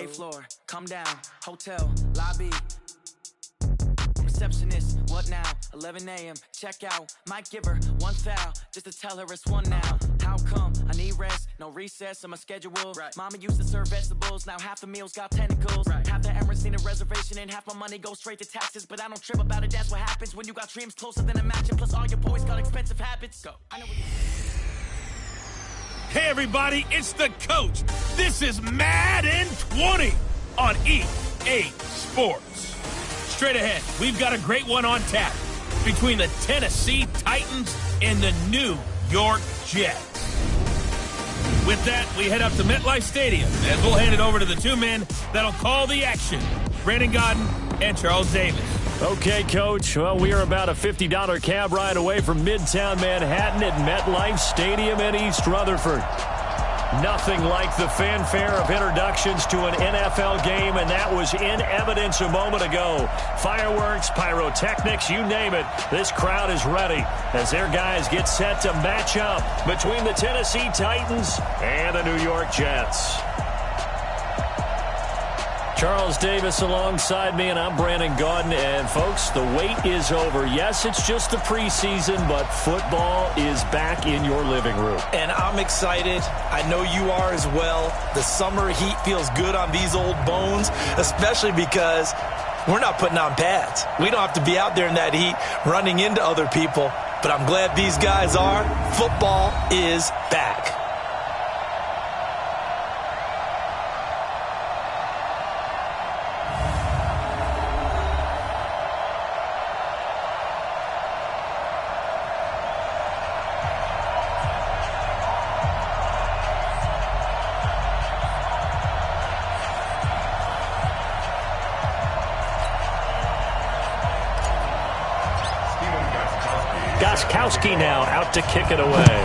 8th floor, come down, hotel, lobby. Receptionist, what now? 11 a.m., check out. Might give her one foul, just to tell her it's one now. How come? I need rest, no recess in my schedule. Right. Mama used to serve vegetables, now half the meals got tentacles. Right. Half the Emirates need a reservation and half my money goes straight to taxes. But I don't trip about it, that's what happens when you got dreams closer than a matching. Plus all your boys got expensive habits. Go. I know what Hey everybody, it's the coach. This is Madden 20 on EA Sports. Straight ahead, we've got a great one on tap between the Tennessee Titans and the New York Jets. With that, we head up to MetLife Stadium, and we'll hand it over to the two men that'll call the action, Brandon Gaudin and Charles Davis. Okay, Coach. Well, we are about a $50 cab ride away from Midtown Manhattan at MetLife Stadium in East Rutherford. Nothing like the fanfare of introductions to an NFL game, and that was in evidence a moment ago. Fireworks, pyrotechnics, you name it. This crowd is ready as their guys get set to match up between the Tennessee Titans and the New York Jets. Charles Davis alongside me, and I'm Brandon Gaudin. And, folks, the wait is over. Yes, it's just the preseason, but football is back in your living room. And I'm excited. I know you are as well. The summer heat feels good on these old bones, especially because we're not putting on pads. We don't have to be out there in that heat running into other people. But I'm glad these guys are. Football is back. Gostkowski now out to kick it away.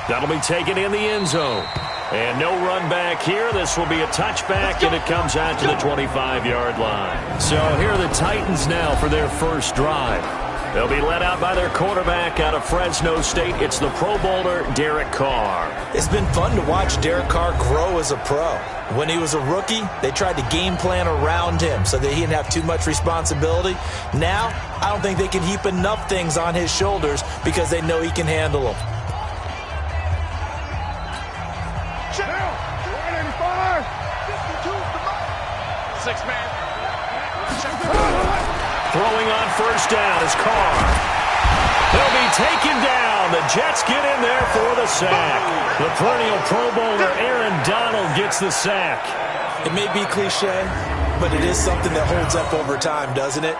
That'll be taken in the end zone. And no run back here. This will be a touchback, and it comes out to the 25-yard line. So here are the Titans now for their first drive. They'll be led out by their quarterback out of Fresno State. It's the Pro Bowler, Derek Carr. It's been fun to watch Derek Carr grow as a pro. When he was a rookie, they tried to game plan around him so that he didn't have too much responsibility. Now, I don't think they can heap enough things on his shoulders because they know he can handle them. Throwing on first down is Carr. He'll be taken down. The Jets get in there for the sack. The perennial Pro Bowler Aaron Donald gets the sack. It may be cliche, but it is something that holds up over time, doesn't it?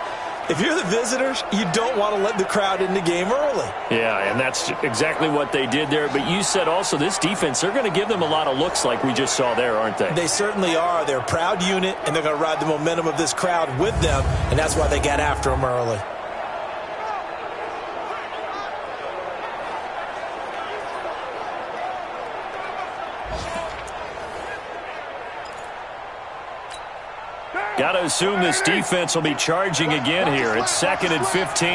If you're the visitors, you don't want to let the crowd in the game early. Yeah, and that's exactly what they did there. But you said also this defense, they're going to give them a lot of looks like we just saw there, aren't they? They certainly are. They're a proud unit, and they're going to ride the momentum of this crowd with them, and that's why they got after them early. Got to assume this defense will be charging again here. It's 2nd and 15.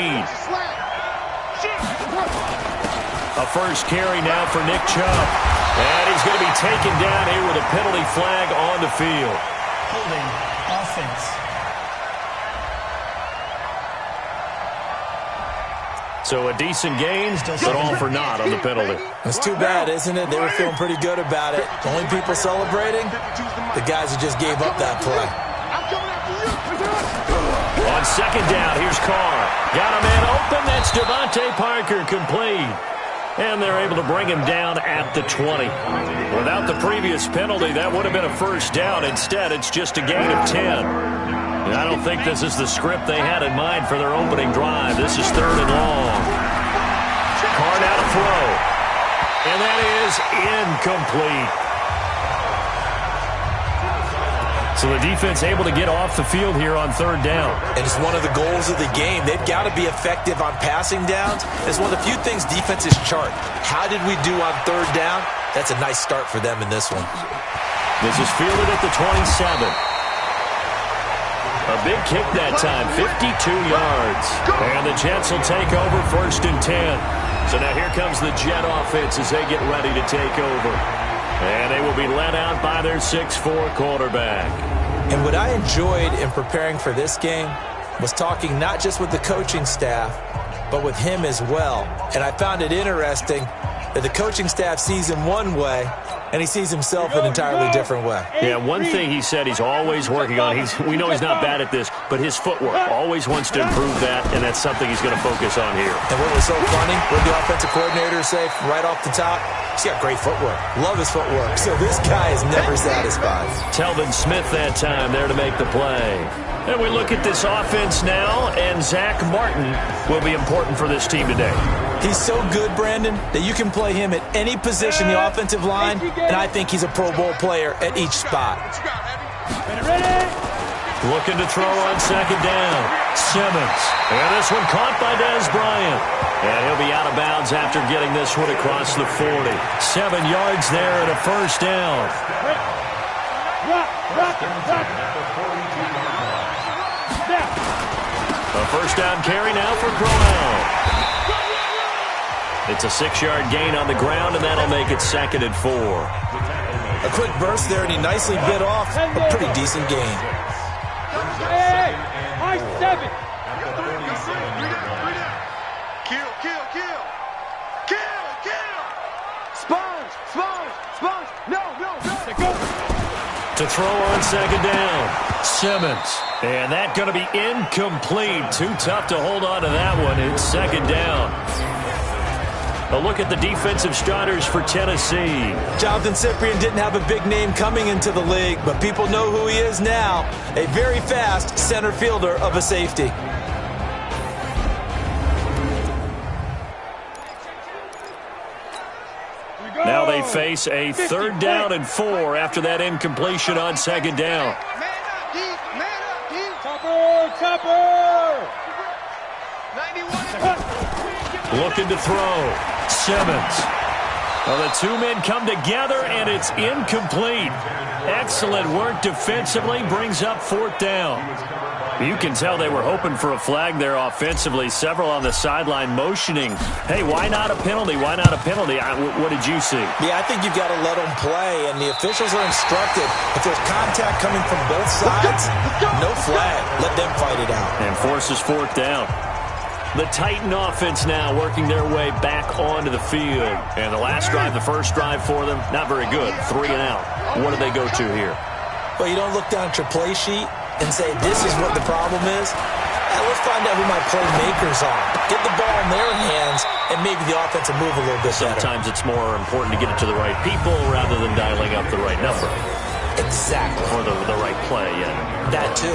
A first carry now for Nick Chubb. And he's going to be taken down here with a penalty flag on the field. Holding offense. So a decent gain, but all for naught on the penalty. It's too bad, isn't it? They were feeling pretty good about it. The only people celebrating, the guys who just gave up that play. On second down, here's Carr. Got a man open. That's Devontae Parker, complete. And they're able to bring him down at the 20. Without the previous penalty, that would have been a first down. Instead, it's just a gain of 10. And I don't think this is the script they had in mind for their opening drive. This is 3rd and long. Carr now to throw. And that is incomplete. So the defense able to get off the field here on 3rd down. And it's one of the goals of the game. They've got to be effective on passing downs. It's one of the few things defenses chart. How did we do on 3rd down? That's a nice start for them in this one. This is fielded at the 27. A big kick that time, 52 yards. And the Jets will take over 1st and 10. So now here comes the Jet offense as they get ready to take over. And they will be led out by their 6'4" quarterback. And what I enjoyed in preparing for this game was talking not just with the coaching staff, but with him as well. And I found it interesting that the coaching staff sees him one way, and he sees himself an entirely different way. Yeah, one thing he said he's always working on, we know he's not bad at this, but his footwork, always wants to improve that, and that's something he's going to focus on here. And what was so funny, what did the offensive coordinator say right off the top? He's got great footwork. Love his footwork. So this guy is never satisfied. Telvin Smith that time there to make the play. And we look at this offense now, and Zach Martin will be important for this team today. He's so good, Brandon, that you can play him at any position in the offensive line, and I think he's a Pro Bowl player at each spot. Looking to throw on second down. Simmons. And this one caught by Dez Bryant. And he'll be out of bounds after getting this one across the 40. 7 yards there and a first down. A first down carry now for Crowell. It's a 6-yard gain on the ground, and that'll make it 2nd and 4. A quick burst there, and he nicely bit off a pretty decent gain. To throw on second down, Simmons. And that's going to be incomplete. Too tough to hold on to that one. It's second down. A look at the defensive starters for Tennessee. Jonathan Cyprien didn't have a big name coming into the league, but people know who he is now. A very fast center fielder of a safety. Now they face a 3rd down and 4 after that incompletion on second down. Looking to throw. Simmons. Well, the two men come together, and it's incomplete. Excellent work defensively. Brings up 4th down. You can tell they were hoping for a flag there offensively. Several on the sideline motioning. Hey, why not a penalty? Why not a penalty? What did you see? Yeah, I think you've got to let them play, and the officials are instructed. If there's contact coming from both sides, no flag. Let them fight it out. And forces 4th down. The Titan offense now working their way back onto the field. And the last drive, the first drive for them, not very good. 3 and out. What do they go to here? Well, you don't look down at your play sheet and say, this is what the problem is. Now, let's find out who my playmakers are. Get the ball in their hands, and maybe the offense will move a little bit better. Sometimes it's more important to get it to the right people rather than dialing up the right number. Exactly. Or the right play, yeah. That too.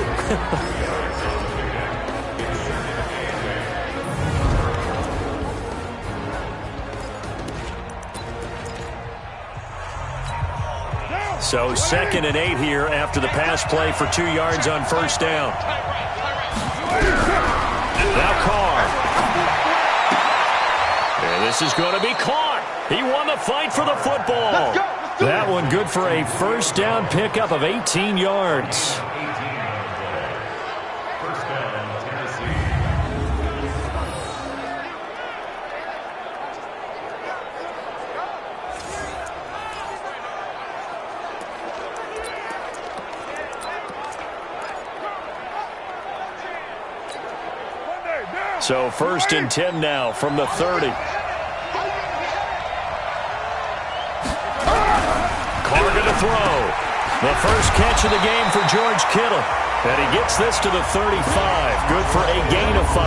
So 2nd and 8 here after the pass play for 2 yards on first down. Now Carr. And this is going to be caught. He won the fight for the football. That one good for a first down pickup of 18 yards. So 1st and 10 now from the 30. Carr to throw. The first catch of the game for George Kittle. And he gets this to the 35. Good for a gain of 5.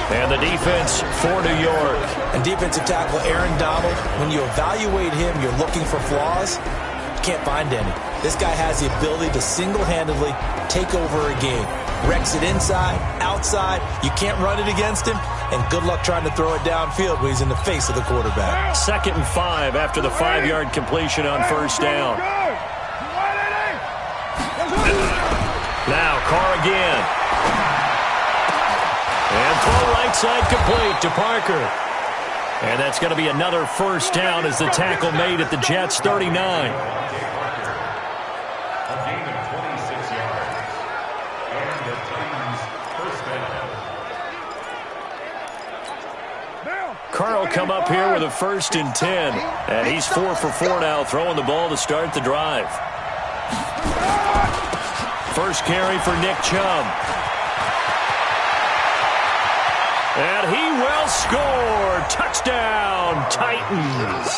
And the defense for New York. And defensive tackle Aaron Donald, when you evaluate him, you're looking for flaws. You can't find any. This guy has the ability to single-handedly take over a game. Wrecks it inside, outside. You can't run it against him. And good luck trying to throw it downfield when he's in the face of the quarterback. 2nd and 5 after the 5-yard completion on first down. Now Carr again. And throw right side complete to Parker. And that's going to be another first down as the tackle made at the Jets' 39. Carr will come up here with a 1st and 10. And he's 4 for 4 now, throwing the ball to start the drive. First carry for Nick Chubb. And he will score. Touchdown, Titans.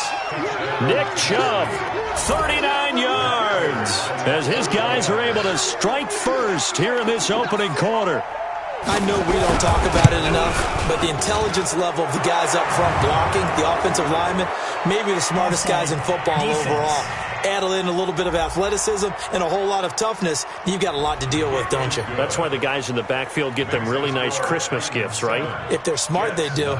Nick Chubb, 39 yards, as his guys are able to strike first here in this opening quarter. I know we don't talk about it enough, but the intelligence level of the guys up front blocking, the offensive linemen, maybe the smartest guys in football overall. Add in a little bit of athleticism and a whole lot of toughness, you've got a lot to deal with, don't you? That's why the guys in the backfield get them really nice Christmas gifts, right? If they're smart, they do.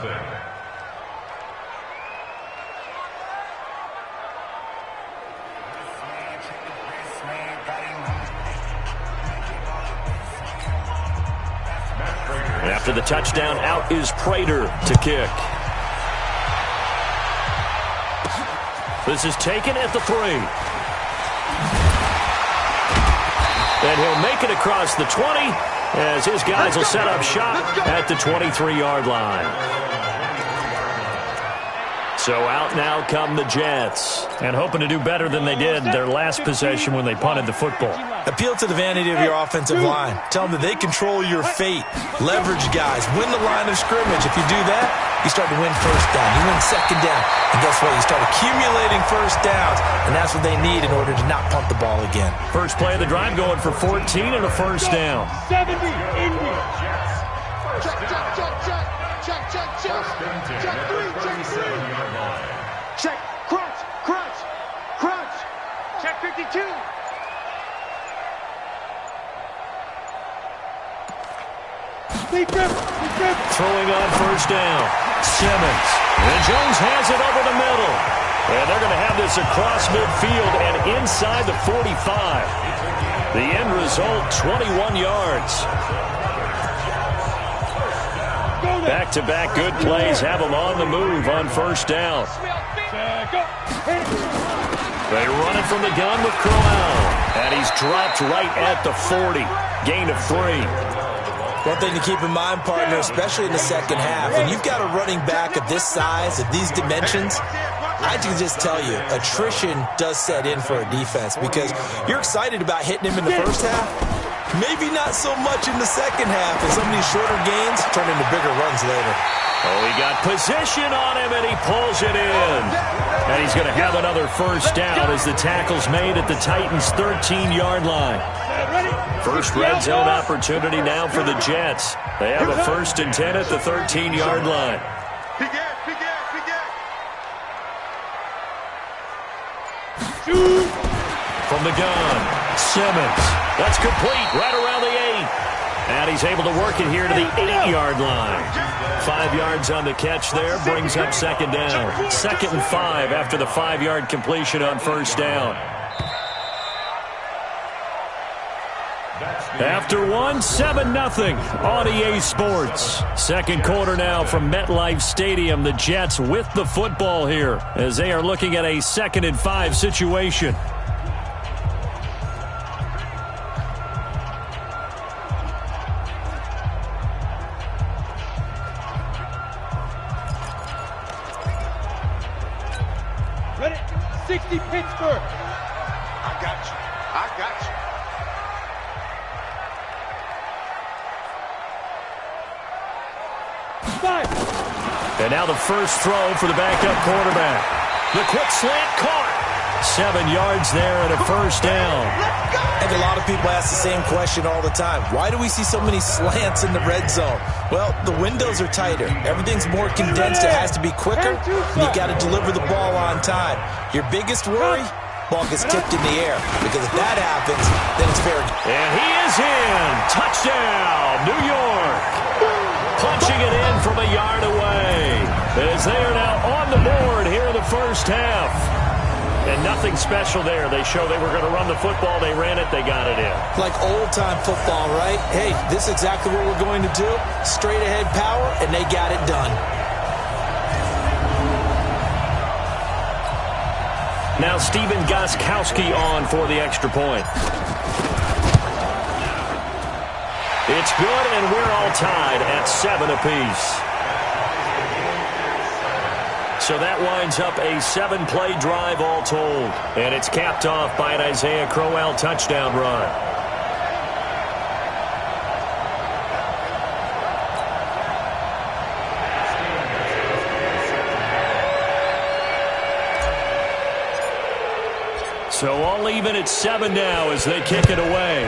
After the touchdown, out is Prater to kick. This is taken at the 3. And he'll make it across the 20 as his guys will set up shop at the 23-yard line. So out now come the Jets. And hoping to do better than they did their last possession when they punted the football. Appeal to the vanity of your offensive line. Tell them that they control your fate. Leverage guys. Win the line of scrimmage. If you do that, you start to win first down. You win second down. And guess what? You start accumulating first downs. And that's what they need in order to not punt the ball again. First play of the drive going for 14 and a first down. 70 Indy. Check, check, check, check. Check, check, check. Check 3, check 6. Check, crunch, crunch, crunch. Check 52. Throwing on first down. Simmons. And Jones has it over the middle. And they're going to have this across midfield and inside the 45. The end result, 21 yards. Back-to-back good plays have them on the move on first down. They run it from the gun with Crowell. And he's dropped right at the 40. Gain of 3. One thing to keep in mind, partner, especially in the second half, when you've got a running back of this size, of these dimensions, I can just tell you, attrition does set in for a defense because you're excited about hitting him in the first half. Maybe not so much in the second half, and some of these shorter gains turn into bigger runs later. Oh, he got position on him, and he pulls it in. And he's going to have another first down as the tackle's made at the Titans' 13-yard line. First red zone opportunity now for the Jets. They have a 1st and 10 at the 13-yard line. From the gun, Simmons. That's complete right around the 8. And he's able to work it here to the 8-yard line. 5 yards on the catch there, brings up second down. 2nd and 5 after the 5-yard completion on first down. After 7-0 on EA Sports. Second quarter now from MetLife Stadium. The Jets with the football here as they are looking at a 2nd and 5 situation. Ready? 60 Pittsburgh. I got you. I got you. And now the first throw for the backup quarterback. The quick slant caught. 7 yards there and a first down. And a lot of people ask the same question all the time. Why do we see so many slants in the red zone? Well, the windows are tighter. Everything's more condensed. It has to be quicker. And you've got to deliver the ball on time. Your biggest worry? Ball gets tipped in the air. Because if that happens, then it's fair. And he is in. Touchdown, New York. Punching it in from a yard away. As they are now on the board here in the first half. And nothing special there. They show they were going to run the football. They ran it. They got it in. Like old-time football, right? Hey, this is exactly what we're going to do. Straight-ahead power, and they got it done. Now Stephen Gostkowski on for the extra point. It's good, and we're all tied at 7 apiece. So that winds up a 7-play drive all told. And it's capped off by an Isaiah Crowell touchdown run. So all even at 7 now as they kick it away.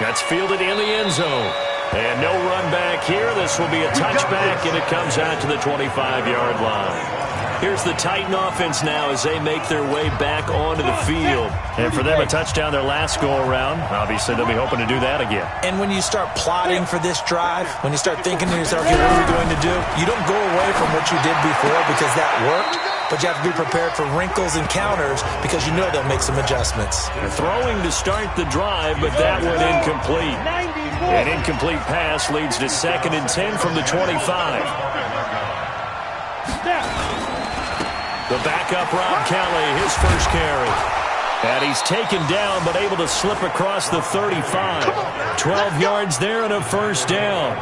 That's fielded in the end zone. And no run back here. This will be a touchback, and it comes out to the 25-yard line. Here's the Titan offense now as they make their way back onto the field. And for them, a touchdown their last go-around. Obviously, they'll be hoping to do that again. And when you start plotting for this drive, when you start thinking to yourself, okay, what are we going to do? You don't go away from what you did before because that worked. But you have to be prepared for wrinkles and counters because you know they'll make some adjustments. Throwing to start the drive, but that one incomplete. An incomplete pass leads to 2nd and 10 from the 25. The backup, Rob Kelly, his first carry. And he's taken down, but able to slip across the 35. 12 yards there and a first down.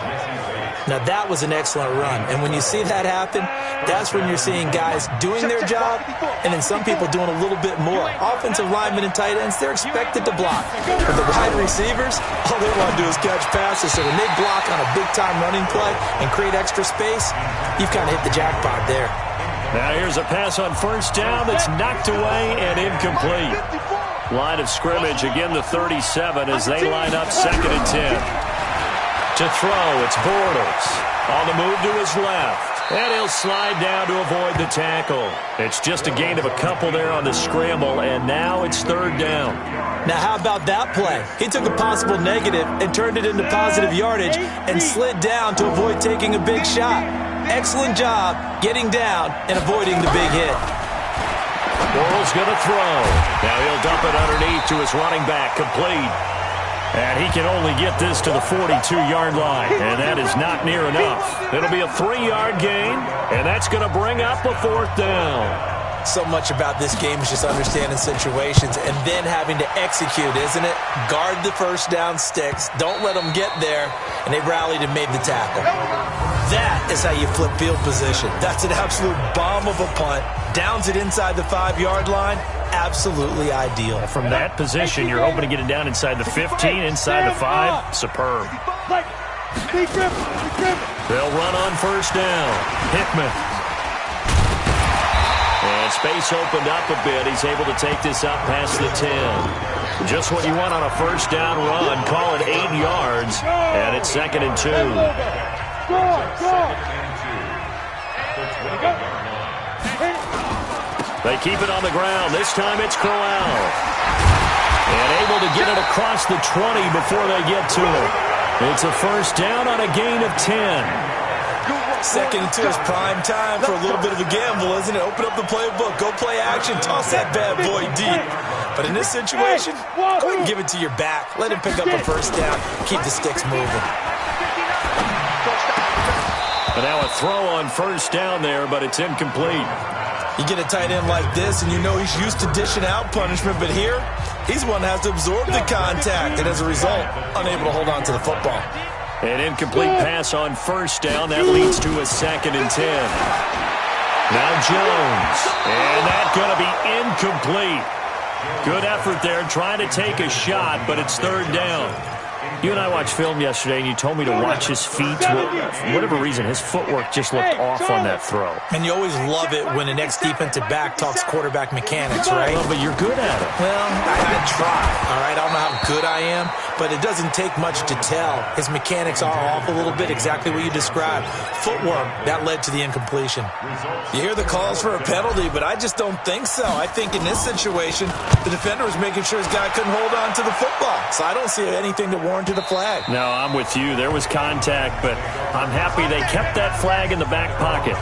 Now, that was an excellent run. And when you see that happen, that's when you're seeing guys doing their job and then some people doing a little bit more. Offensive linemen and tight ends, they're expected to block. For the wide receivers, all they want to do is catch passes. So when they block on a big-time running play and create extra space, you've kind of hit the jackpot there. Now here's a pass on first down that's knocked away and incomplete. Line of scrimmage, again the 37 as they line up 2nd and 10. To throw, it's Bortles. On the move to his left. And he'll slide down to avoid the tackle. It's just a gain of a couple there on the scramble, and now it's 3rd down. Now how about that play? He took a possible negative and turned it into positive yardage and slid down to avoid taking a big shot. Excellent job getting down and avoiding the big hit. Bortles going to throw. Now he'll dump it underneath to his running back, complete. And he can only get this to the 42-yard line, and that is not near enough. It'll be a 3-yard gain, and that's going to bring up a 4th down. So much about this game is just understanding situations and then having to execute, isn't it? Guard the first down sticks. Don't let them get there, and they rallied and made the tackle. That is how you flip field position. That's an absolute bomb of a punt. Downs it inside the 5-yard line. Absolutely ideal. From that position, you're hoping to get it down inside the 15, inside the 5. Superb. They'll run on first down. Hickman. And space opened up a bit. He's able to take this up past the 10. Just what you want on a first down run. Call it 8 yards. And it's 2nd and 2. They keep it on the ground. This time it's Crowell. And able to get it across the 20 before they get to it. It's a first down on a gain of 10. 2nd and 2 is prime time for a little bit of a gamble, isn't it? Open up the playbook. Go play action. Toss that bad boy deep. But in this situation, go ahead and give it to your back. Let him pick up a first down. Keep the sticks moving. And now a throw on first down there, but it's incomplete. You get a tight end like this, and you know he's used to dishing out punishment, but here, he's one that has to absorb the contact, and as a result, unable to hold on to the football. An incomplete pass on first down. That leads to a 2nd and 10. Now Jones. And that's going to be incomplete. Good effort there, trying to take a shot, but it's 3rd down. You and I watched film yesterday, and you told me to watch his feet. For whatever reason, his footwork just looked off on that throw. And you always love it when the next defensive back talks quarterback mechanics, right? Well, but you're good at it. Well, I try, all right? I don't know how good I am, but it doesn't take much to tell. His mechanics are off a little bit, exactly what you described. Footwork, that led to the incompletion. You hear the calls for a penalty, but I just don't think so. I think in this situation, the defender was making sure his guy couldn't hold on to the football. So I don't see anything that warranted a flag. No, I'm with you. There was contact, but I'm happy they kept that flag in the back pocket.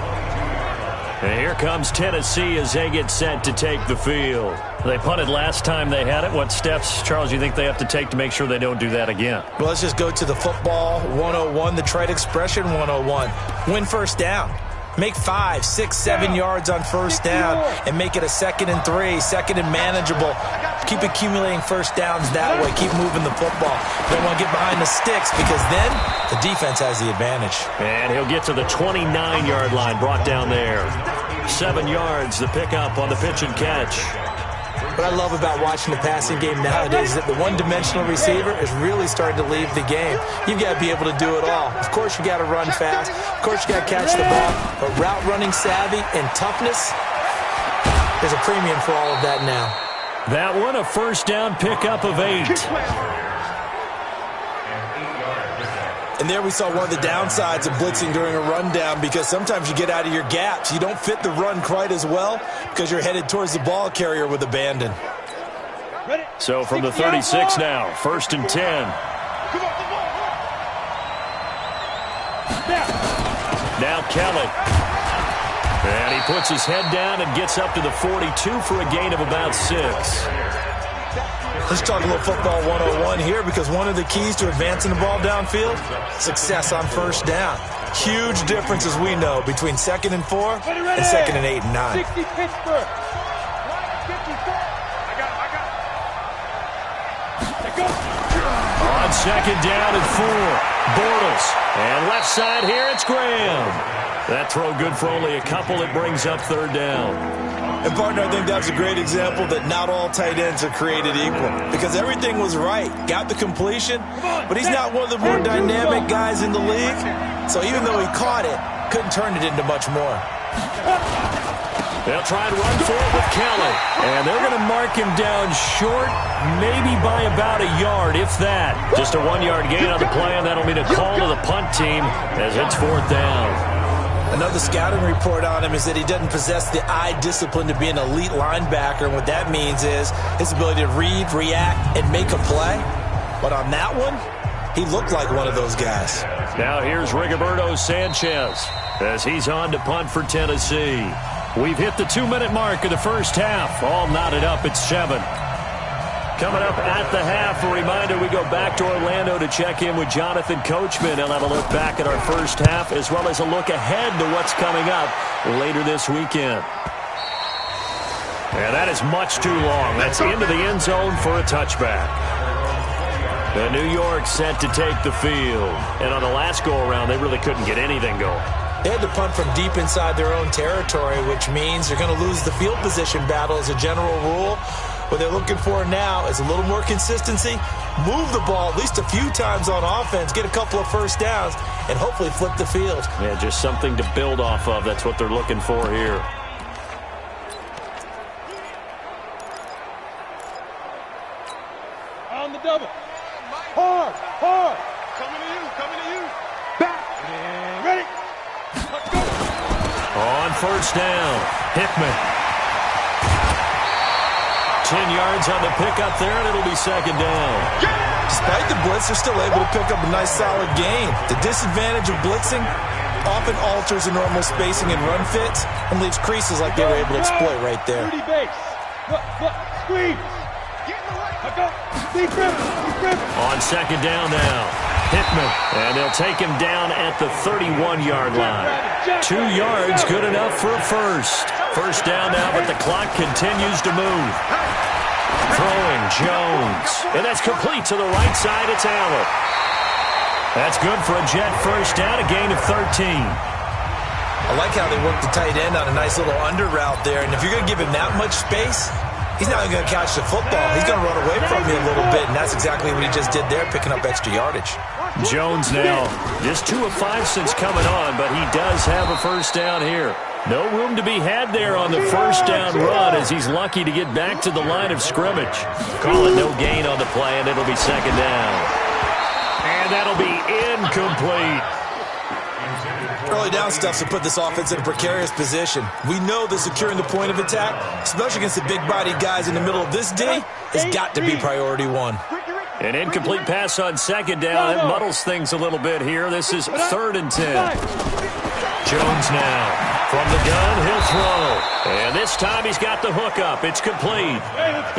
And here comes Tennessee as they get set to take the field. They punted last time they had it. What steps, Charles, do you think they have to take to make sure they don't do that again? Well, let's just go to the football 101, the trite expression 101. Win first down. Make 5, 6, 7 yards on first down and make it a 2nd and 3, 2nd and manageable. Keep accumulating first downs that way. Keep moving the football. You don't want to get behind the sticks because then the defense has the advantage. And he'll get to the 29-yard line, brought down there. 7 yards, the pickup on the pitch and catch. What I love about watching the passing game nowadays is that the one-dimensional receiver is really starting to leave the game. You've got to be able to do it all. Of course, you got to run fast. Of course, you got to catch the ball. But route running savvy and toughness, there's a premium for all of that now. That one, a first down pickup of 8. And there we saw one of the downsides of blitzing during a rundown, because sometimes you get out of your gaps. You don't fit the run quite as well because you're headed towards the ball carrier with abandon. So from the 36 now, 1st and 10. Now Kelly. And he puts his head down and gets up to the 42 for a gain of about 6. Let's talk a little football 101 here, because one of the keys to advancing the ball downfield, success on first down. Huge difference, as we know, between 2nd and 4 and 2nd and 8 and 9. 60 Pittsburgh. On 2nd down and 4, Bortles. And left side here, it's Graham. That throw good for only a couple. It brings up 3rd down. And, partner, I think that's a great example that not all tight ends are created equal, because everything was right. Got the completion, but he's not one of the more dynamic guys in the league. So even though he caught it, couldn't turn it into much more. They'll try and run for it with Kelly. And they're going to mark him down short, maybe by about a yard, if that. Just a 1-yard gain on the play, and that'll mean a call to the punt team as it's 4th down. Another scouting report on him is that he doesn't possess the eye discipline to be an elite linebacker. And what that means is his ability to read, react, and make a play. But on that one, he looked like one of those guys. Now here's Rigoberto Sanchez as he's on to punt for Tennessee. We've hit the 2-minute mark of the first half. All knotted up at 7. Coming up at the half, a reminder, we go back to Orlando to check in with Jonathan Coachman. He'll have a look back at our first half, as well as a look ahead to what's coming up later this weekend. And that is much too long. That's into the end zone for a touchback. The New York set to take the field. And on the last go-around, they really couldn't get anything going. They had to punt from deep inside their own territory, which means they're going to lose the field position battle as a general rule. What they're looking for now is a little more consistency, move the ball at least a few times on offense, get a couple of first downs, and hopefully flip the field. Yeah, just something to build off of. That's what they're looking for here. On the double. Hard, hard. Coming to you. Back. And ready. Let's go. On first down, Hickman. 10 yards on the pickup there, and it'll be 2nd down. Despite the blitz, they're still able to pick up a nice solid gain. The disadvantage of blitzing often alters the normal spacing and run fits and leaves creases like they were able to exploit right there. Squeeze. On 2nd down now, Hickman, and they'll take him down at the 31-yard line. 2 yards, good enough for a first. First down now, but the clock continues to move. Throwing Jones, and that's complete to the right side. It's Allen. That's good for a Jet first down, a gain of 13. I like how they work the tight end on a nice little under route there, and if you're going to give him that much space, he's not going to catch the football. He's going to run away from you a little bit, and that's exactly what he just did there, picking up extra yardage. Jones now just 2 of 5 since coming on, but he does have a first down here. No room to be had there on the first down run as he's lucky to get back to the line of scrimmage. Call it no gain on the play, and it'll be 2nd down. And that'll be incomplete. Early down stuff to put this offense in a precarious position. We know that securing the point of attack, especially against the big-bodied guys in the middle of this D, has got to be priority 1. An incomplete pass on 2nd down. It muddles things a little bit here. This is 3rd and 10. Jones now. From the gun, he'll throw. And this time he's got the hook up. It's complete.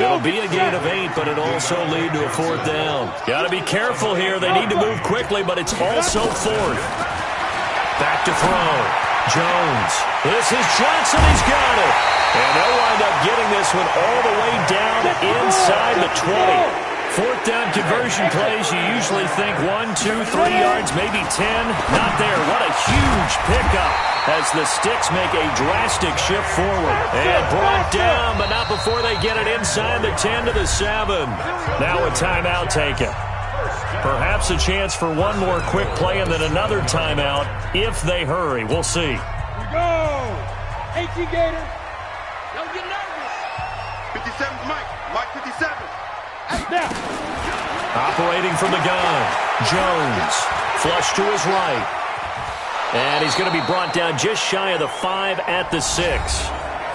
It'll be a gain of 8, but it'll also lead to a 4th down. Got to be careful here. They need to move quickly, but it's also 4th. Back to throw. Jones. This is Johnson. He's got it. And they'll wind up getting this one all the way down inside the 20. Fourth down conversion plays, you usually think 1, 2, 3 yards, maybe 10. Not there. What a huge pickup as the Sticks make a drastic shift forward. And brought down, but not before they get it inside the 10 to the 7. Now a timeout taken. Perhaps a chance for one more quick play and then another timeout if they hurry. We'll see. Here we go. 18 Gator. Don't get nervous. 57's Mike. Mike 57. Now. Operating from the gun. Jones. Flush to his right. And he's going to be brought down just shy of the 5 at the 6.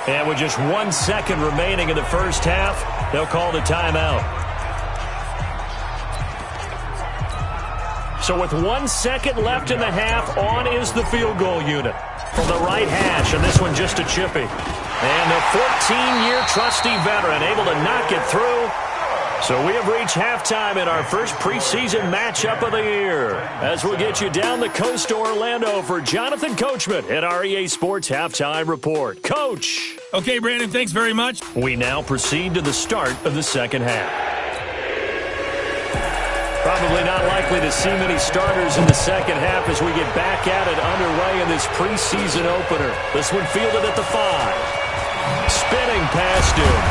And with just 1 second remaining in the first half, they'll call the timeout. So with 1 second left in the half, on is the field goal unit. From the right hash, and this one just a chippy. And the 14-year trusty veteran able to knock it through. So we have reached halftime in our first preseason matchup of the year. As we'll get you down the coast to Orlando for Jonathan Coachman at our EA Sports Halftime Report. Coach. Okay, Brandon, thanks very much. We now proceed to the start of the second half. Probably not likely to see many starters in the second half as we get back at it underway in this preseason opener. This one fielded at the 5. Spinning past him.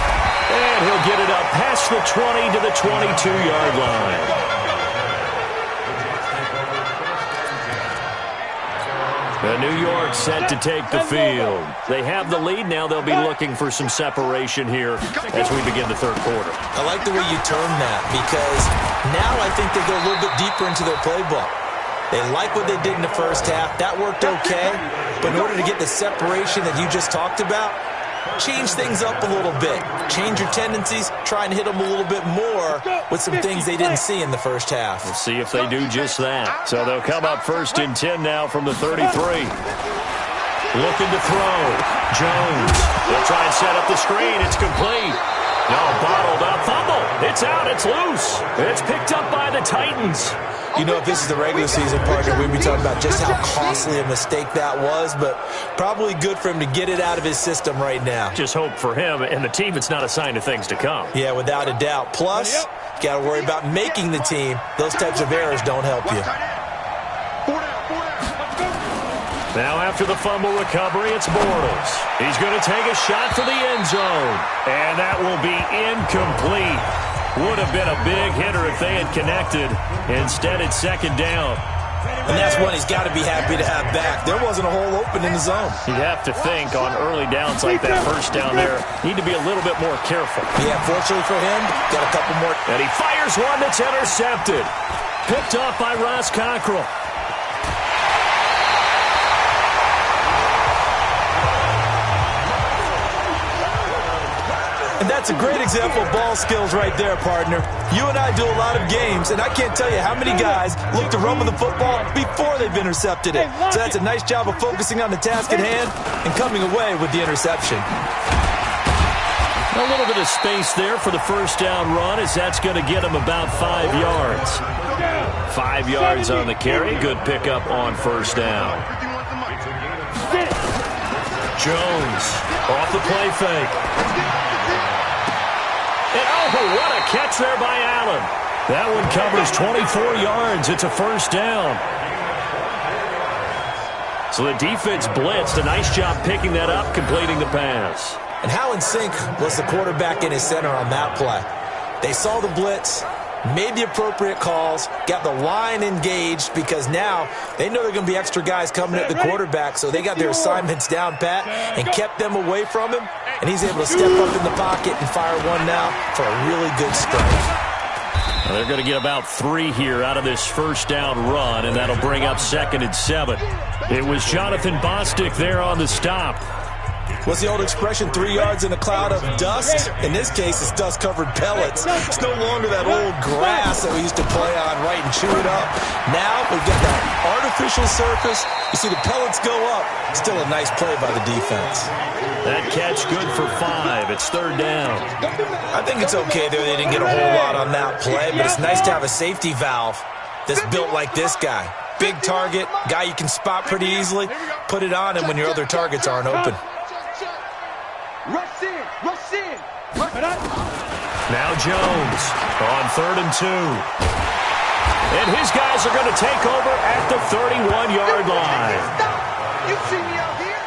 And he'll get it up past the 20 to the 22-yard line. The New York set to take the field. They have the lead now. They'll be looking for some separation here as we begin the third quarter. I like the way you term that because now I think they go a little bit deeper into their playbook. They like what they did in the first half. That worked okay. But in order to get the separation that you just talked about, change things up a little bit. Change your tendencies. Try and hit them a little bit more with some things they didn't see in the first half. We'll see if they do just that. So they'll come up 1st and 10 now from the 33. Looking to throw. Jones. They'll try and set up the screen. It's complete. No, bottled up. Fumble. It's out. It's loose. It's picked up by the Titans. You know, if this is the regular season, partner, we'd be talking about just how costly a mistake that was, but probably good for him to get it out of his system right now. Just hope for him and the team it's not a sign of things to come. Yeah, without a doubt. Plus, you got to worry about making the team. Those types of errors don't help you. Now after the fumble recovery, it's Bortles. He's going to take a shot for the end zone. And that will be incomplete. Would have been a big hitter if they had connected. Instead, it's second down. And that's one he's got to be happy to have back. There wasn't a hole open in the zone. You'd have to think on early downs like that first down there, need to be a little bit more careful. Yeah, fortunately for him, got a couple more. And he fires one that's intercepted. Picked off by Ross Cockrell. And that's a great example of ball skills right there, partner. You and I do a lot of games, and I can't tell you how many guys look to run with the football before they've intercepted it. So that's a nice job of focusing on the task at hand and coming away with the interception. A little bit of space there for the first down run as that's going to get him about 5 yards. 5 yards on the carry. Good pickup on first down. Jones off the play fake. And oh, what a catch there by Allen. That one covers 24 yards. It's a first down. So the defense blitzed. A nice job picking that up, completing the pass. And how in sync was the quarterback in his center on that play? They saw the blitz, made the appropriate calls, got the line engaged because now they know there are going to be extra guys coming at the quarterback, so they got their assignments down pat and kept them away from him, and he's able to step up in the pocket and fire one now for a really good strike. Well, they're going to get about 3 here out of this first down run, and that'll bring up 2nd and 7. It was Jonathan Bostic there on the stop. What's the old expression, 3 yards in a cloud of dust? In this case, it's dust-covered pellets. It's no longer that old grass that we used to play on, right, and chew it up. Now we've got that artificial surface. You see the pellets go up. Still a nice play by the defense. That catch good for 5. It's 3rd down. I think it's okay there. They didn't get a whole lot on that play, but it's nice to have a safety valve that's built like this guy. Big target, guy you can spot pretty easily. Put it on him when your other targets aren't open. Rush in, rush in. Now Jones on 3rd and 2. And his guys are going to take over at the 31-yard line. You see me out here?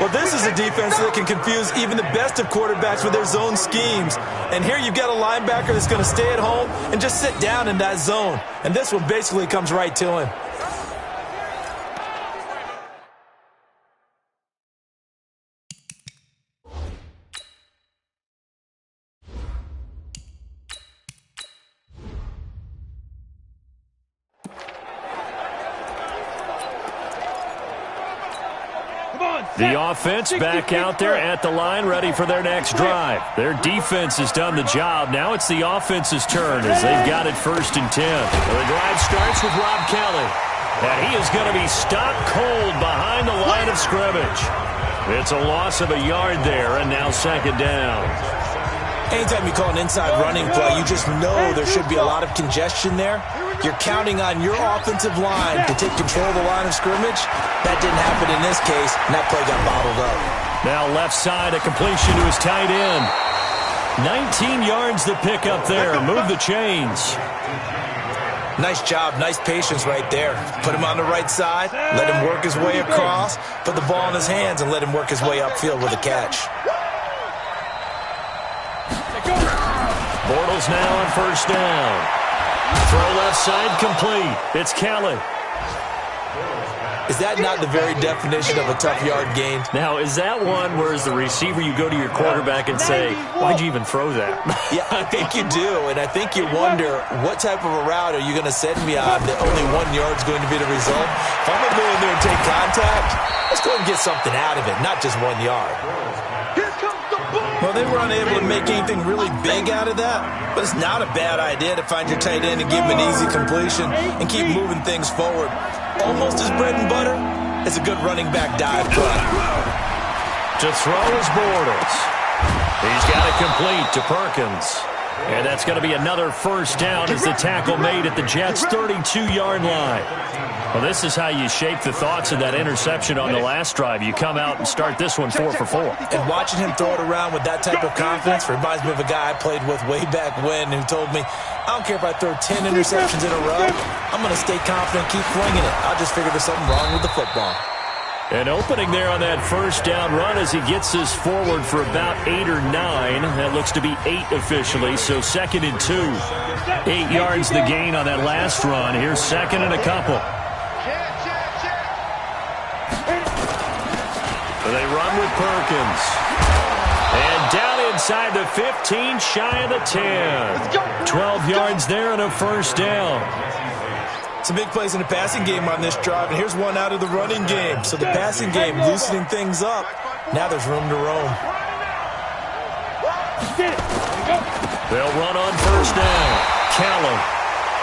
Well, this is a defense that can confuse even the best of quarterbacks with their zone schemes. And here you've got a linebacker that's going to stay at home and just sit down in that zone. And this one basically comes right to him. The offense back out there at the line, ready for their next drive. Their defense has done the job. Now it's the offense's turn as they've got it 1st and 10. The drive starts with Rob Kelly. And he is going to be stopped cold behind the line of scrimmage. It's a loss of a yard there, and now 2nd down. Anytime you call an inside running play, you just know there should be a lot of congestion there. You're counting on your offensive line to take control of the line of scrimmage. That didn't happen in this case, and that play got bottled up. Now left side, a completion to his tight end. 19 yards to pick up there. Move the chains. Nice job, nice patience right there. Put him on the right side, let him work his way across, put the ball in his hands, and let him work his way upfield with a catch. Bortles now on 1st down. Throw left side complete. It's Kelly. Is that not the very definition of a tough yard gain? Now, is that one where as the receiver you go to your quarterback and say, why'd you even throw that? Yeah, I think you do, and I think you wonder what type of a route are you going to send me on that only 1 yard's going to be the result? If I'm going to go in there and take contact, let's go and get something out of it, not just 1 yard. Well, they were unable to make anything really big out of that, but it's not a bad idea to find your tight end and give him an easy completion and keep moving things forward. Almost as bread and butter as a good running back dive play. To throw is Bortles. He's got it complete to Perkins. And that's going to be another 1st down as the tackle made at the Jets' 32-yard line. Well, this is how you shape the thoughts of that interception on the last drive. You come out and start this one 4 for 4. And watching him throw it around with that type of confidence reminds me of a guy I played with way back when who told me, I don't care if I throw 10 interceptions in a row, I'm going to stay confident, keep flinging it. I'll just figure there's something wrong with the football. An opening there on that 1st down run as he gets this forward for about 8 or 9. That looks to be 8 officially, so 2nd and 2. 8 yards the gain on that last run. Here's 2nd and a couple. They run with Perkins. And down inside the 15, shy of the 10. 12 yards there and a 1st down. Some big plays in the passing game on this drive, and here's one out of the running game. So the passing game loosening things up. Now there's room to roam. They'll run on 1st down. Callum.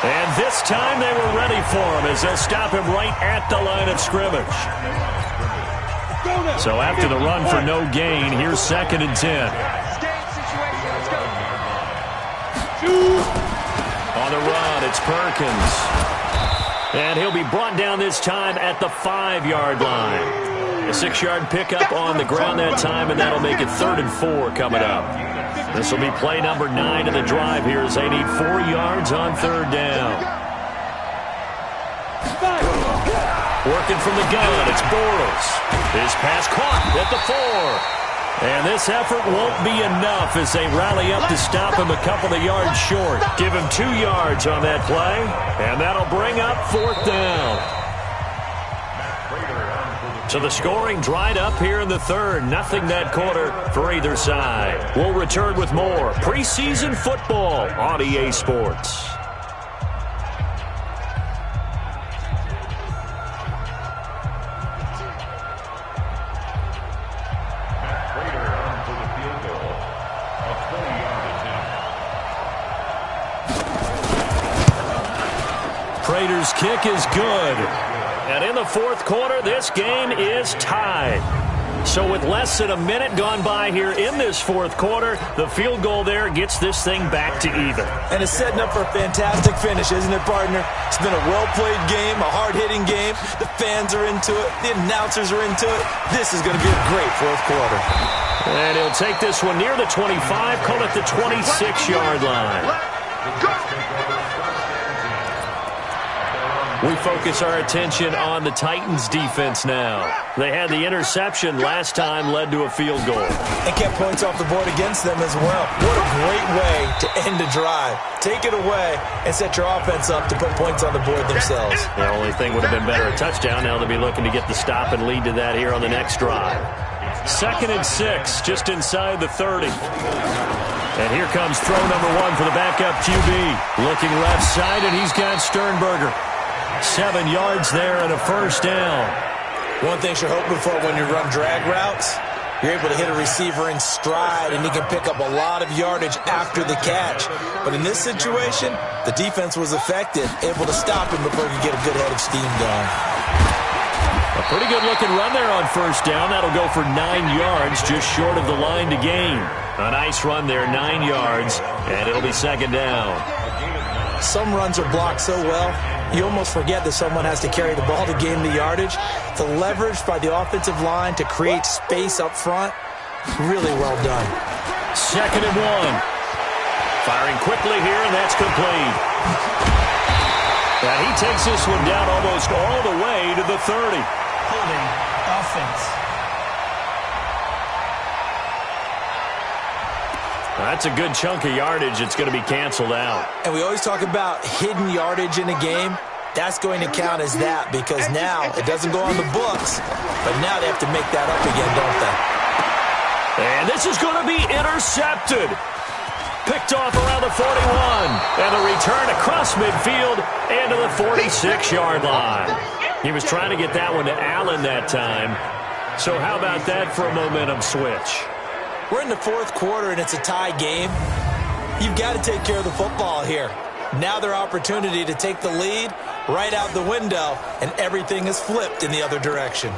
And this time they were ready for him as they'll stop him right at the line of scrimmage. So after the run for no gain, here's 2nd and 10. On the run, it's Perkins. And he'll be brought down this time at the 5-yard line. A 6-yard pickup on the ground that time, and that'll make it 3rd and 4 coming up. This will be play number 9 of the drive here as they need 4 yards on 3rd down. Working from the gun, it's Bortles. His pass caught at the 4. And this effort won't be enough as they rally up to stop him a couple of yards short. Give him 2 yards on that play, and that'll bring up 4th down. So the scoring dried up here in the 3rd. Nothing that quarter for either side. We'll return with more preseason football on EA Sports. Prater's kick is good. And in the 4th quarter, this game is tied. So with less than a minute gone by here in this fourth quarter, the field goal there gets this thing back to even. And it's setting up for a fantastic finish, isn't it, partner? It's been a well-played game, a hard-hitting game. The fans are into it. The announcers are into it. This is going to be a great fourth quarter. And he'll take this one near the 25, call it the 26-yard line. We focus our attention on the Titans defense now. They had the interception last time, led to a field goal. And kept points off the board against them as well. What a great way to end a drive. Take it away and set your offense up to put points on the board themselves. The only thing would have been better, a touchdown. Now they'll be looking to get the stop and lead to that here on the next drive. 2nd and 6, just inside the 30. And here comes throw number 1 for the backup QB. Looking left side, and he's got Sternberger. 7 yards there and a first down. One thing you're hoping for when you run drag routes, you're able to hit a receiver in stride, and he can pick up a lot of yardage after the catch. But in this situation, the defense was effective, able to stop him before he could get a good head of steam going. A pretty good-looking run there on first down. That'll go for 9 yards, just short of the line to gain. A nice run there, 9 yards, and it'll be 2nd down. Some runs are blocked so well, you almost forget that someone has to carry the ball to gain the yardage. The leverage by the offensive line to create space up front, really well done. 2nd and 1. Firing quickly here, and that's complete. And he takes this one down almost all the way to the 30. Holding offense. That's a good chunk of yardage. It's going to be canceled out. And we always talk about hidden yardage in a game. That's going to count as that because now it doesn't go on the books, but now they have to make that up again, don't they? And this is going to be intercepted. Picked off around the 41. And the return across midfield and to the 46-yard line. He was trying to get that one to Allen that time. So how about that for a momentum switch? We're in the fourth quarter, and it's a tie game. You've got to take care of the football here. Now their opportunity to take the lead right out the window, and everything is flipped in the other direction.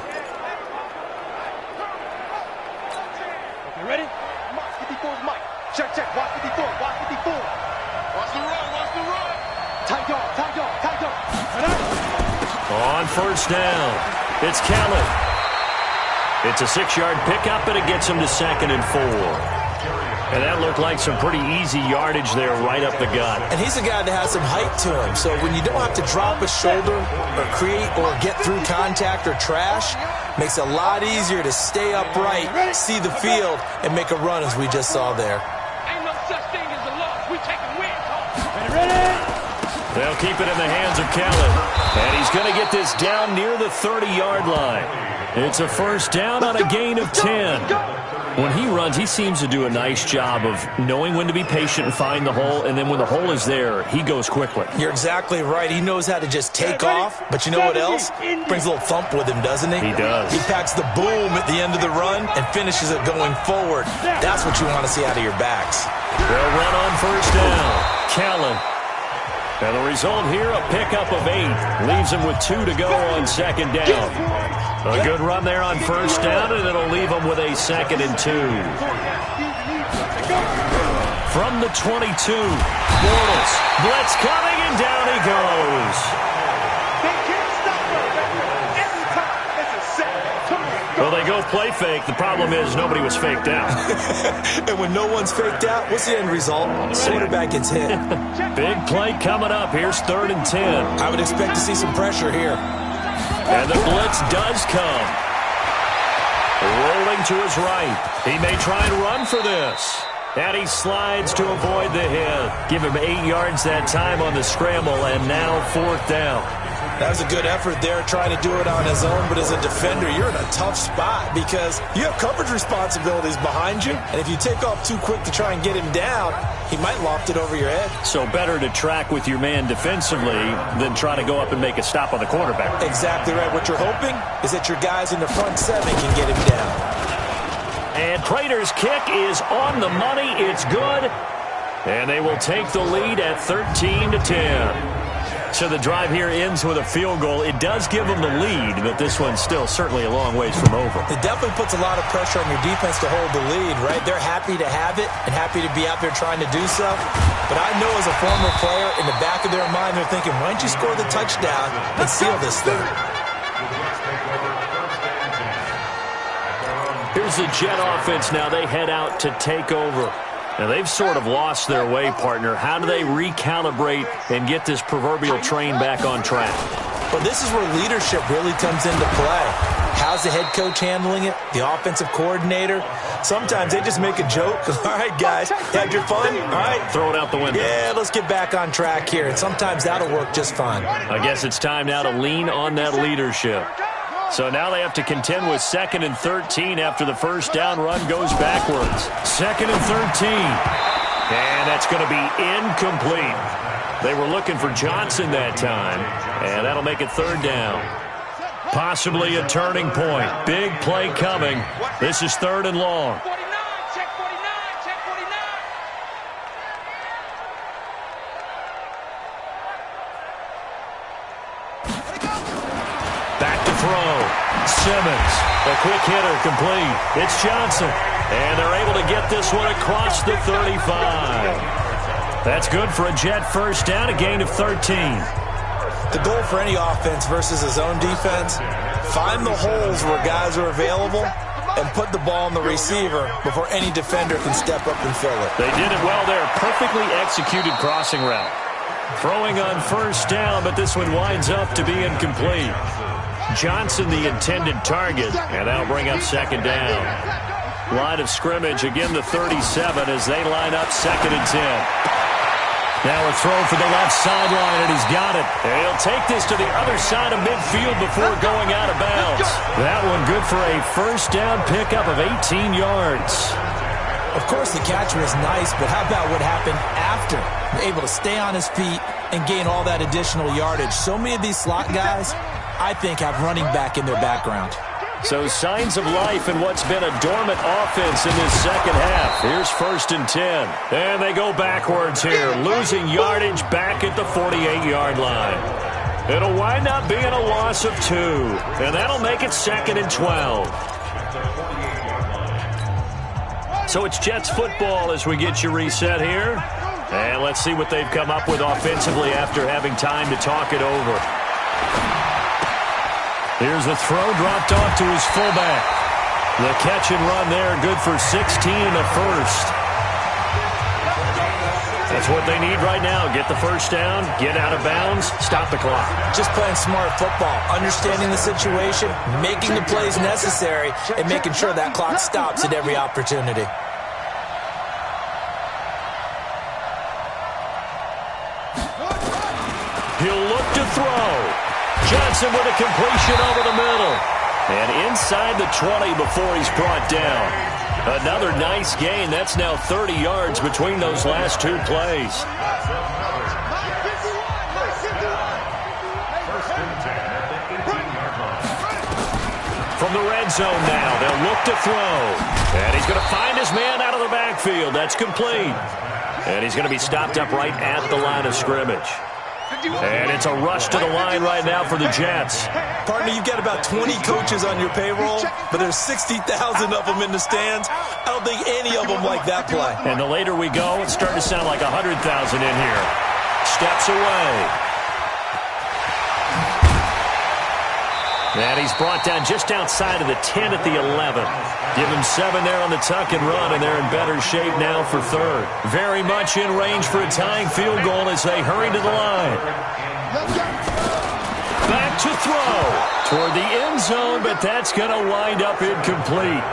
Okay, ready? Mike, 54 is Mike. Check, check. Watch 54, watch 54. Watch the run, watch the run. Tight dog, tight dog, tight dog. On first down, it's Kelly. It's a 6-yard pickup, and it gets him to 2nd and 4. And that looked like some pretty easy yardage there right up the gut. And he's a guy that has some height to him, so when you don't have to drop a shoulder or create or get through contact or trash, makes it a lot easier to stay upright, see the field, and make a run as we just saw there. Ain't no such thing as a loss. We taking wins home. Ready? They'll keep it in the hands of Kelly. And he's going to get this down near the 30-yard line. It's a first down on a gain of 10. When he runs, he seems to do a nice job of knowing when to be patient and find the hole, and then when the hole is there, he goes quickly. You're exactly right. He knows how to just take off, but you know what else? Brings a little thump with him, doesn't he? He does. He packs the boom at the end of the run and finishes it going forward. That's what you want to see out of your backs. They'll run on first down. Callen. And the result here, a pickup of 8. Leaves him with 2 to go on 2nd down. A good run there on first down, and it'll leave him with a 2nd and 2. From the 22, Bortles. Blitz coming, and down he goes. They can't stop us. Every time it's a set. Well, they go play fake. The problem is nobody was faked out. And when no one's faked out, what's the end result? Quarterback gets hit. Big play coming up. Here's 3rd and 10. I would expect to see some pressure here. And the blitz does come. Rolling to his right. He may try and run for this. And he slides to avoid the hit. Give him 8 yards that time on the scramble, and now 4th down. That was a good effort there, trying to do it on his own, but as a defender, you're in a tough spot because you have coverage responsibilities behind you, and if you take off too quick to try and get him down, he might loft it over your head. So better to track with your man defensively than try to go up and make a stop on the quarterback. Exactly right. What you're hoping is that your guys in the front 7 can get him down. And Prater's kick is on the money. It's good. And they will take the lead at 13-10. So the drive here ends with a field goal. It does give them the lead, but this one's still certainly a long ways from over. It definitely puts a lot of pressure on your defense to hold the lead, right? They're happy to have it and happy to be out there trying to do so. But I know as a former player, in the back of their mind, they're thinking, why don't you score the touchdown and seal this thing? Here's the Jet offense now. They head out to take over. Now, they've sort of lost their way, partner. How do they recalibrate and get this proverbial train back on track? Well, this is where leadership really comes into play. How's the head coach handling it? The offensive coordinator? Sometimes they just make a joke. All right, guys, had your fun? All right. Throw it out the window. Yeah, let's get back on track here. And sometimes that'll work just fine. I guess it's time now to lean on that leadership. So now they have to contend with 2nd and 13 after the first down run goes backwards. 2nd and 13. And that's going to be incomplete. They were looking for Johnson that time, and that'll make it 3rd down. Possibly a turning point. Big play coming. This is 3rd and long. Simmons, a quick hitter, complete. It's Johnson, and they're able to get this one across the 35. That's good for a Jet first down, a gain of 13. The goal for any offense versus a zone defense, find the holes where guys are available and put the ball on the receiver before any defender can step up and fill it. They did it well there. Perfectly executed crossing route. Throwing on first down, but this one winds up to be incomplete. Johnson the intended target, and that'll bring up 2nd down. Line of scrimmage, again the 37 as they line up 2nd and 10. Now a throw for the left sideline, and he's got it. And he'll take this to the other side of midfield before going out of bounds. That one good for a first down pickup of 18 yards. Of course, the catch was nice, but how about what happened after? Able to stay on his feet and gain all that additional yardage. So many of these slot guys, I think, have running back in their background. So signs of life in what's been a dormant offense in this second half. Here's 1st and 10. And they go backwards here, losing yardage back at the 48-yard line. It'll wind up being a loss of 2, and that'll make it 2nd and 12. So it's Jets football as we get you reset here. And let's see what they've come up with offensively after having time to talk it over. Here's the throw, dropped off to his fullback. The catch and run there, good for 16 and a first. That's what they need right now. Get the first down, get out of bounds, stop the clock. Just playing smart football, understanding the situation, making the plays necessary, and making sure that clock stops at every opportunity. He'll look to throw. Johnson with a completion over the middle. And inside the 20 before he's brought down. Another nice gain. That's now 30 yards between those last 2 plays. From the red zone now, they'll look to throw. And he's going to find his man out of the backfield. That's complete. And he's going to be stopped up right at the line of scrimmage. And it's a rush to the line right now for the Jets. Partner, you've got about 20 coaches on your payroll, but there's 60,000 of them in the stands. I don't think any of them like that play. And the later we go, it's starting to sound like 100,000 in here. Steps away. And he's brought down just outside of the 10 at the 11. Give him 7 there on the tuck and run, and they're in better shape now for 3rd. Very much in range for a tying field goal as they hurry to the line. Back to throw toward the end zone, but that's going to wind up incomplete.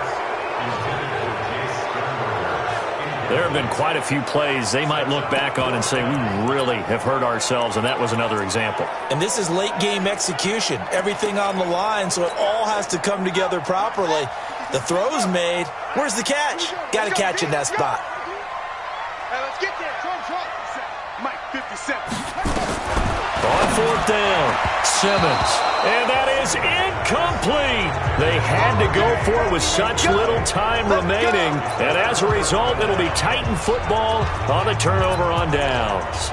There have been quite a few plays they might look back on and say, we really have hurt ourselves, and that was another example. And this is late-game execution. Everything on the line, so it all has to come together properly. The throw's made. Where's the catch? Got to catch in that spot. Hey, let's get there. Mike, 57. On 4th down, Simmons. And that is incomplete. They had to go for it with such little time remaining. And as a result, it'll be Titan football on the turnover on downs.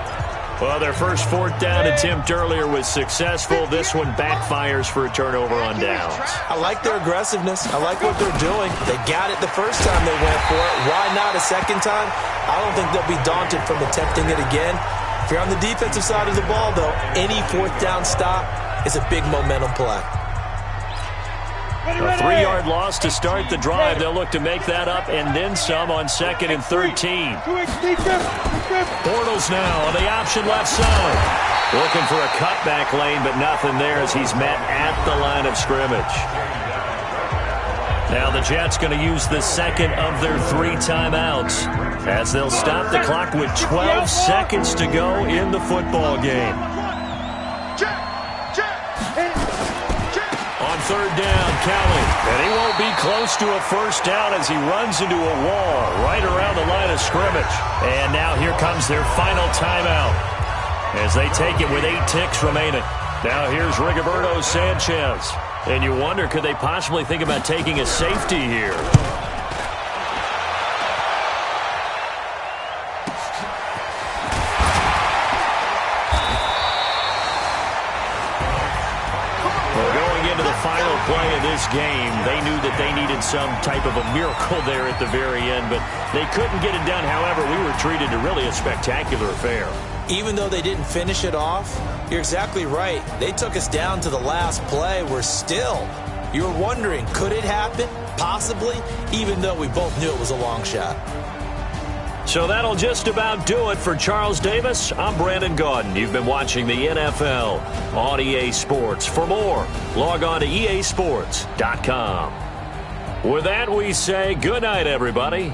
Well, their first fourth down attempt earlier was successful. This one backfires for a turnover on downs. I like their aggressiveness. I like what they're doing. They got it the first time they went for it. Why not a second time? I don't think they'll be daunted from attempting it again. If you're on the defensive side of the ball, though, any fourth down stop is a big momentum play. A 3-yard loss to start the drive. They'll look to make that up and then some on 2nd and 13. Bortles now on the option left side. Looking for a cutback lane, but nothing there as he's met at the line of scrimmage. Now the Jets going to use the second of their 3 timeouts as they'll stop the clock with 12 seconds to go in the football game. On 3rd down, Kelly. And he won't be close to a first down as he runs into a wall right around the line of scrimmage. And now here comes their final timeout as they take it with 8 ticks remaining. Now here's Rigoberto Sanchez. And you wonder, could they possibly think about taking a safety here? Final play of this game, they knew that they needed some type of a miracle there at the very end, but they couldn't get it done. However, we were treated to really a spectacular affair. Even though they didn't finish it off, you're exactly right. They took us down to the last play. You were wondering, could it happen? Possibly, even though we both knew it was a long shot. So that'll just about do it for Charles Davis. I'm Brandon Gaudin. You've been watching the NFL on EA Sports. For more, log on to easports.com. With that, we say good night, everybody.